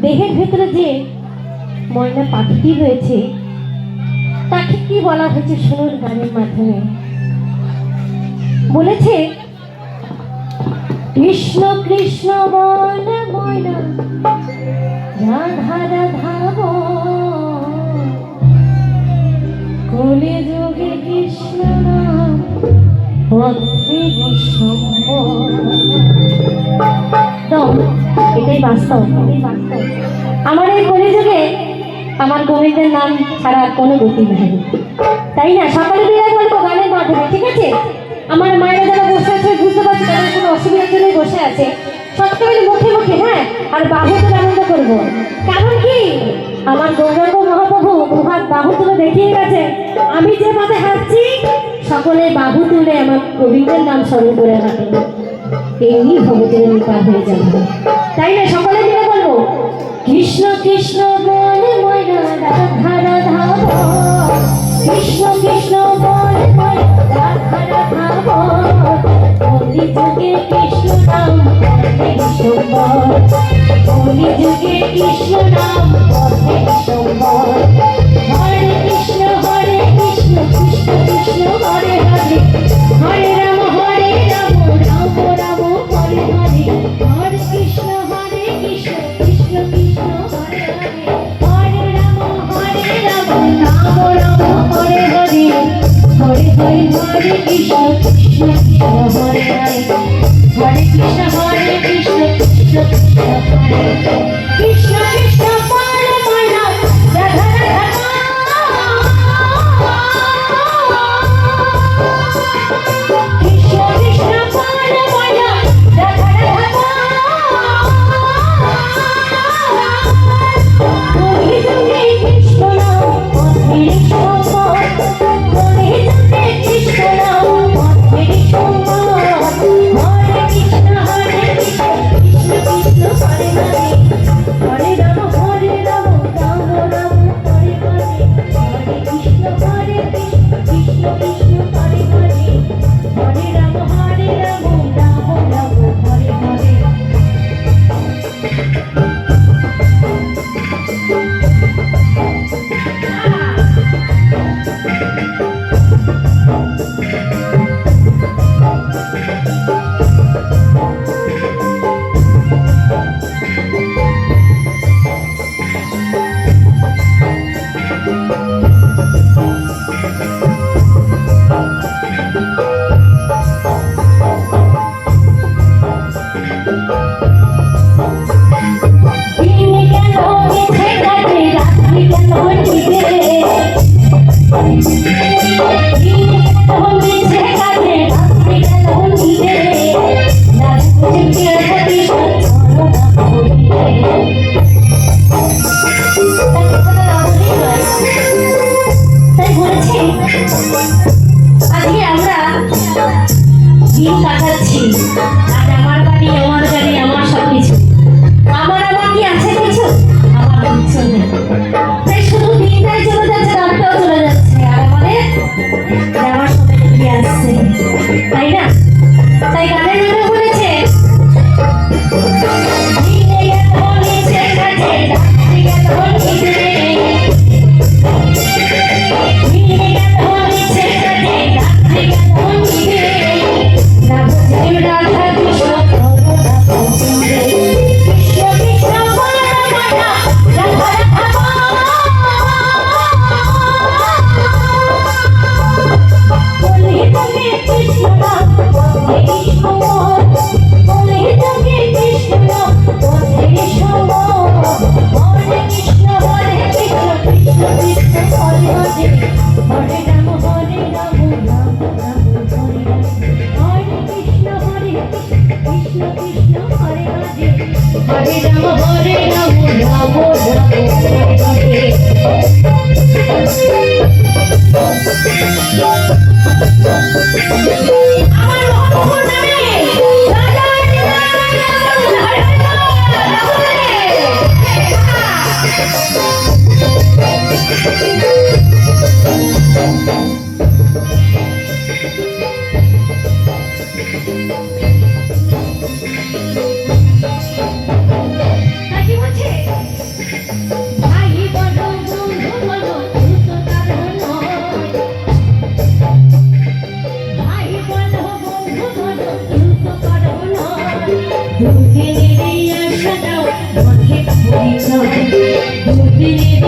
দেহের ভেতরে যে ময়না পাখিটি রয়েছে তাকে কি বলা হয়েছে শুনুন গানের মাধ্যমে। বলেছে, কৃষ্ণ কৃষ্ণ বল ময়না রাধা রাধা কলি যোগে কৃষ্ণ নাম পদ্মে এটাই বাস্তব। আমার এই কলিযুগে আমার গোবিন্দের নাম ছাড়া আর কোনো গতি নেই, তাই না? সকালে বিরাট বলবো গানের মাধ্যমে, ঠিক আছে? আমার মায়েরা যারা বসে আছে বুঝতে পারছি তাদের কোনো অসুবিধার জন্যই বসে আছে, সবসময় মুখে মুখে, হ্যাঁ, আর বাহু তুলে আনন্দ করবো। কারণ কি, আমার গৌরাঙ্গ মহাপ্রভু দুহাত বাহু তুলে দেখিয়ে গেছে, আমি যে পথে হাঁটছি সকলে বাহু তুলে আমার গোবিন্দের নাম স্মরণ করে হাঁটেন, এমনি ভগবানের পার হয়ে যাবে, তাই না? সকলে মিলে বলবো, কৃষ্ণ কৃষ্ণ বলে ময়না রাধা রাধা কৃষ্ণ কৃষ্ণ বলে ময়না রাধা রাধা কলি যুগে কৃষ্ণ নাম পদ্মে বিশ্বম্বর কলি যুগে কৃষ্ণ নাম পদ্মে বিশ্বম্বর হরে কৃষ্ণ কৃষ্ণ কৃষ্ণ হরে হরে হরে রাম রাম রাম হরে হরে হরে কৃষ্ণ কৃষ্ণ কৃষ্ণ হরে হরে হরে রাম রাম রাম হরে হরে হরে হরে হরে কৃষ্ণ কৃষ্ণ হরে হরে হরে কৃষ্ণ কৃষ্ণ কৃষ্ণ হরে কৃষ্ণ কৃষ্ণ বলে ময়না রাধা রাধা কৃষ্ণ কৃষ্ণ বলে ময়না রাধা রাধা কলি যুগে কৃষ্ণ নাম পদ্মে বিশ্বম্বর কলি যুগে কৃষ্ণ নাম পদ্মে বিশ্বম্বর হরে কৃষ্ণ কৃষ্ণ কৃষ্ণ হরে হরে হরে রাম রাম রাম হরে হরে হরে কৃষ্ণ কৃষ্ণ কৃষ্ণ হরে হরে হরে রাম রাম রাম হরে হরে। আজকে আমরা দিন কাটাচ্ছি, আর আমার বাড়ি আমার গাড়ি আমার সবকিছু, আমার কি আছে কিছু? আমার কিছু নেই, তাই শুধু দিনটাই চলে যাচ্ছে, রাতটাও চলে যাচ্ছে, আর আমাদের যাওয়ার সময় কি আসছে, তাই না? তাই গানের মধ্যে বলেছে, কি বলছে? দুদিনে আশা দাও মাঝে পরিচয় দুদিনে